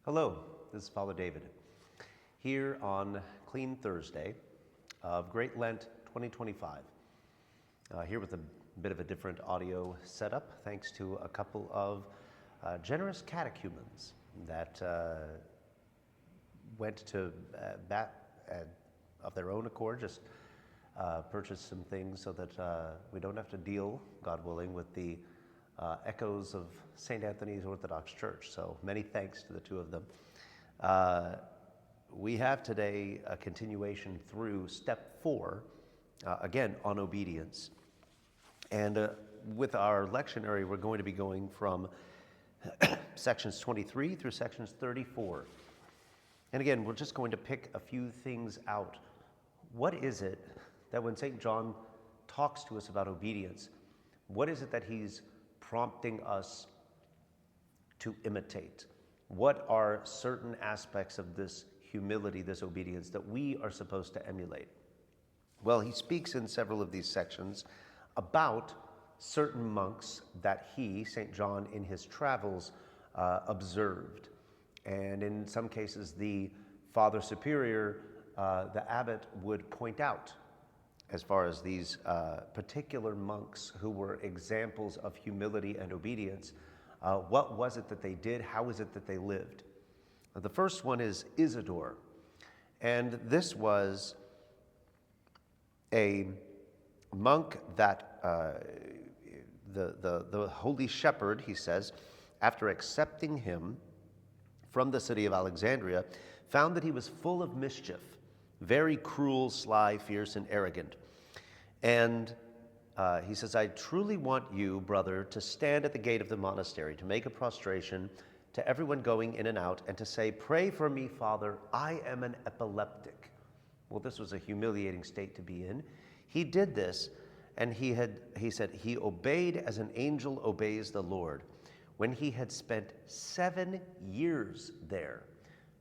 Hello, this is Father David here on Clean Thursday of Great Lent 2025. Here with a bit of a different audio setup thanks to a couple of generous catechumens that went to of their own accord, just purchase some things so that we don't have to deal, God willing, with the echoes of St. Anthony's Orthodox Church. So many thanks to the two of them. We have today a continuation through step 4, again on obedience. And with our lectionary, we're going to be going from sections 23 through sections 34. And again, we're just going to pick a few things out. What is it that when St. John talks to us about obedience, what is it that he's prompting us to imitate? What are certain aspects of this humility, this obedience, that we are supposed to emulate? Well, he speaks in several of these sections about certain monks that he, St. John, in his travels observed. And in some cases, the Father Superior, the abbot, would point out as far as these particular monks who were examples of humility and obedience. What was it that they did? How is it that they lived? The first one is Isidore. And this was a monk that the Holy Shepherd, he says, after accepting him from the city of Alexandria, found that he was full of mischief, very cruel, sly, fierce, and arrogant. And he says, I truly want you, brother, to stand at the gate of the monastery, to make a prostration to everyone going in and out, and to say, pray for me, Father, I am an epileptic. Well, this was a humiliating state to be in. He did this, and he said, he obeyed as an angel obeys the Lord, when he had spent 7 years there,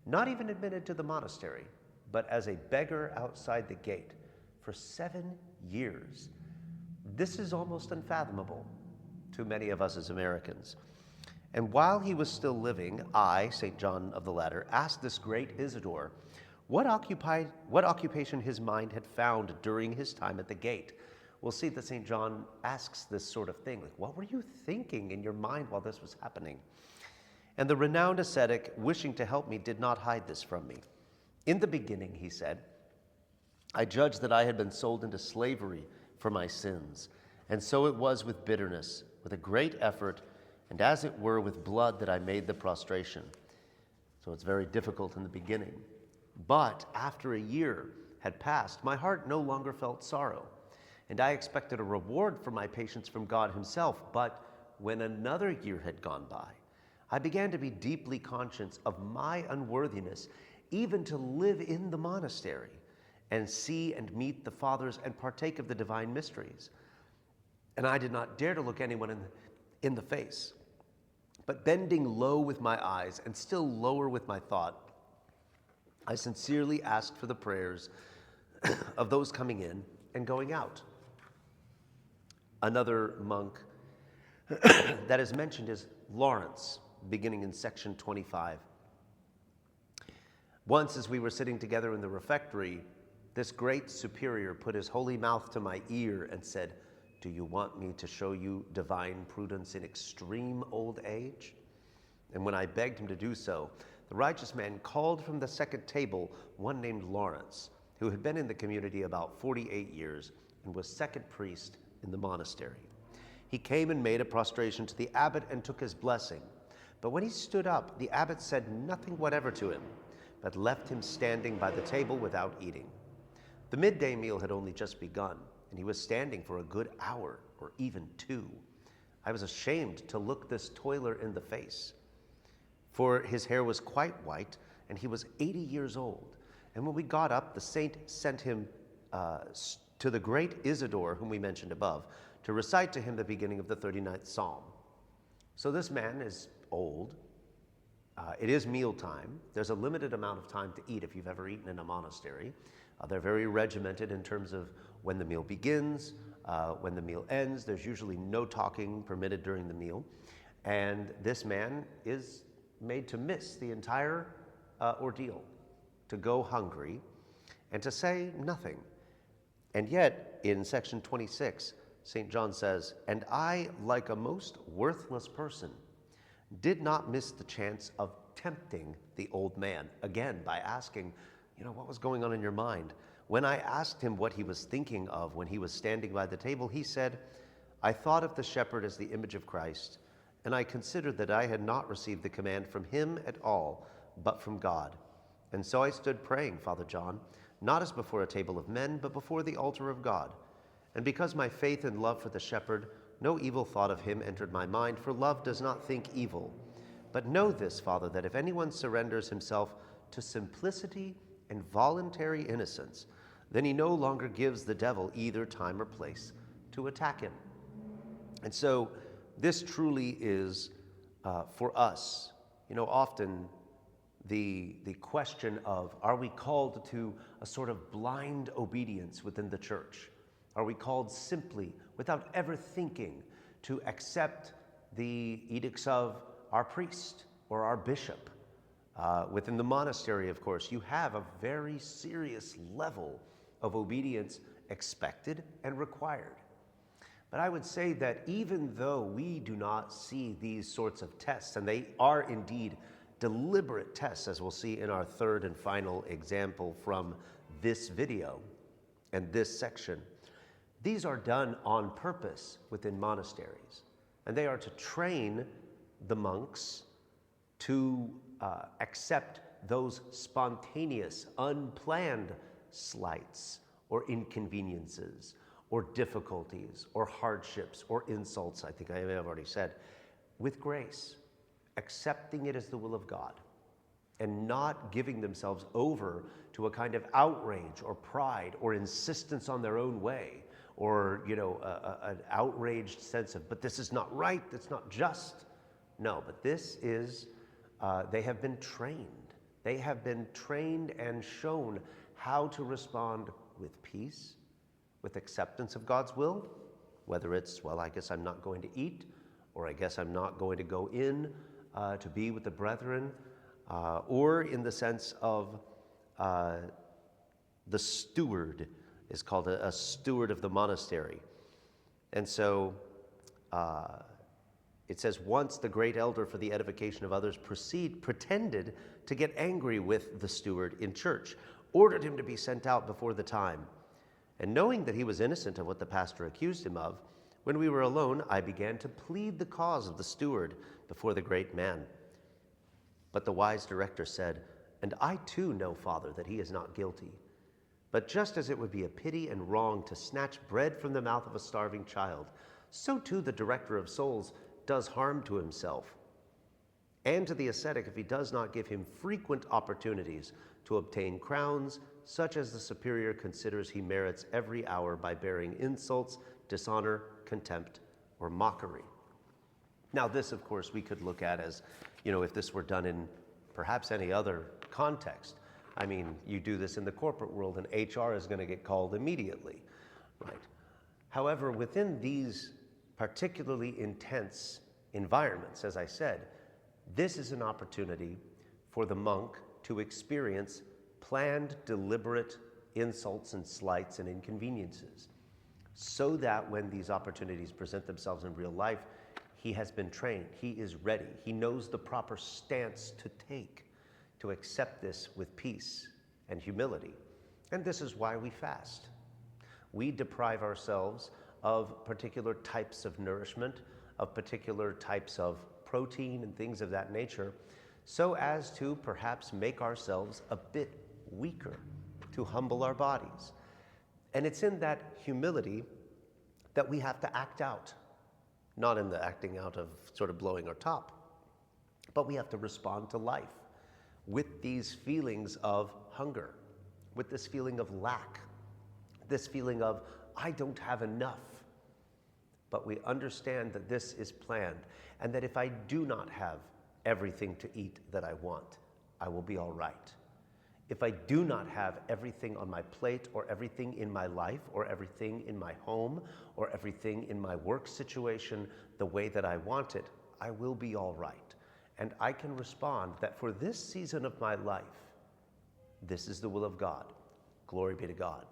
not even admitted to the monastery, but as a beggar outside the gate for 7 years. This is almost unfathomable to many of us as Americans. And while he was still living, I, St. John of the Ladder, asked this great Isidore what occupation his mind had found during his time at the gate. We'll see that St. John asks this sort of thing, like, what were you thinking in your mind while this was happening? And the renowned ascetic, wishing to help me, did not hide this from me. In the beginning, he said, I judged that I had been sold into slavery for my sins, and so it was with bitterness, with a great effort, and as it were with blood that I made the prostration. So it's very difficult in the beginning. But after a year had passed, my heart no longer felt sorrow, and I expected a reward for my patience from God himself. But when another year had gone by, I began to be deeply conscious of my unworthiness even to live in the monastery and see and meet the fathers and partake of the divine mysteries. And I did not dare to look anyone in the face, but bending low with my eyes and still lower with my thought, I sincerely asked for the prayers of those coming in and going out. Another monk that is mentioned is Lawrence, beginning in section 25. Once, as we were sitting together in the refectory, this great superior put his holy mouth to my ear and said, do you want me to show you divine prudence in extreme old age? And when I begged him to do so, the righteous man called from the second table one named Lawrence, who had been in the community about 48 years and was second priest in the monastery. He came and made a prostration to the abbot and took his blessing. But when he stood up, the abbot said nothing whatever to him, but left him standing by the table without eating. The midday meal had only just begun, and he was standing for a good hour or even 2. I was ashamed to look this toiler in the face, for his hair was quite white, and he was 80 years old. And when we got up, the saint sent him to the great Isidore, whom we mentioned above, to recite to him the beginning of the 39th Psalm. So this man is old. It is mealtime. There's a limited amount of time to eat if you've ever eaten in a monastery. They're very regimented in terms of when the meal begins, when the meal ends. There's usually no talking permitted during the meal. And this man is made to miss the entire ordeal, to go hungry, and to say nothing. And yet, in section 26, St. John says, "And I, like a most worthless person, did not miss the chance of tempting the old man," again, by asking, what was going on in your mind? When I asked him what he was thinking of when he was standing by the table, he said, "I thought of the shepherd as the image of Christ, and I considered that I had not received the command from him at all, but from God. And so I stood praying, Father John, not as before a table of men, but before the altar of God. And because my faith and love for the shepherd, no evil thought of him entered my mind, for love does not think evil. But know this, Father, that if anyone surrenders himself to simplicity and voluntary innocence, then he no longer gives the devil either time or place to attack him." And so this truly is, for us, often the question of, are we called to a sort of blind obedience within the church? Are we called simply, without ever thinking, to accept the edicts of our priest or our bishop? Within the monastery, of course, you have a very serious level of obedience expected and required. But I would say that even though we do not see these sorts of tests, and they are indeed deliberate tests, as we'll see in our third and final example from this video and this section, these are done on purpose within monasteries, and they are to train the monks to accept those spontaneous, unplanned slights or inconveniences or difficulties or hardships or insults, I think I may have already said, with grace, accepting it as the will of God, and not giving themselves over to a kind of outrage or pride or insistence on their own way, or an outraged sense of, but this is not right, that's not just. No, but this is, they have been trained. They have been trained and shown how to respond with peace, with acceptance of God's will, whether it's, well, I guess I'm not going to eat, or I guess I'm not going to go in to be with the brethren, or in the sense of the steward is called a steward of the monastery. And so it says, once the great elder for the edification of others pretended to get angry with the steward in church, ordered him to be sent out before the time. And knowing that he was innocent of what the pastor accused him of, when we were alone, I began to plead the cause of the steward before the great man. But the wise director said, "And I too know, Father, that he is not guilty. But just as it would be a pity and wrong to snatch bread from the mouth of a starving child, so too the director of souls does harm to himself and to the ascetic if he does not give him frequent opportunities to obtain crowns, such as the superior considers he merits every hour by bearing insults, dishonor, contempt, or mockery." Now this, of course, we could look at as, if this were done in perhaps any other context. I mean, you do this in the corporate world and HR is going to get called immediately, right? However, within these particularly intense environments, as I said, this is an opportunity for the monk to experience planned, deliberate insults and slights and inconveniences, so that when these opportunities present themselves in real life, he has been trained, he is ready, he knows the proper stance to take to accept this with peace and humility. And this is why we fast. We deprive ourselves of particular types of nourishment, of particular types of protein and things of that nature, so as to perhaps make ourselves a bit weaker, to humble our bodies. And it's in that humility that we have to act out, not in the acting out of sort of blowing our top, but we have to respond to life with these feelings of hunger, with this feeling of lack, this feeling of, I don't have enough. But we understand that this is planned, and that if I do not have everything to eat that I want, I will be all right. If I do not have everything on my plate, or everything in my life, or everything in my home, or everything in my work situation the way that I want it, I will be all right. and I can respond that for this season of my life, this is the will of God. Glory be to God.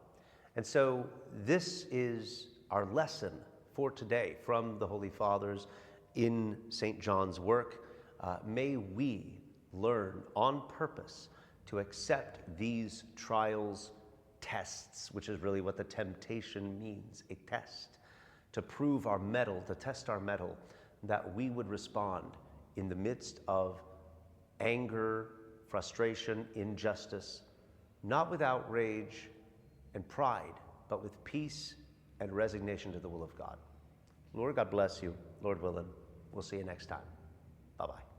And so this is our lesson for today from the Holy Fathers in St. John's work. May we learn on purpose to accept these trials, tests, which is really what the temptation means, a test, to prove our mettle, to test our mettle, that we would respond in the midst of anger, frustration, injustice, not with outrage and pride, but with peace and resignation to the will of God. Lord, God bless you. Lord willing, we'll see you next time. Bye-bye.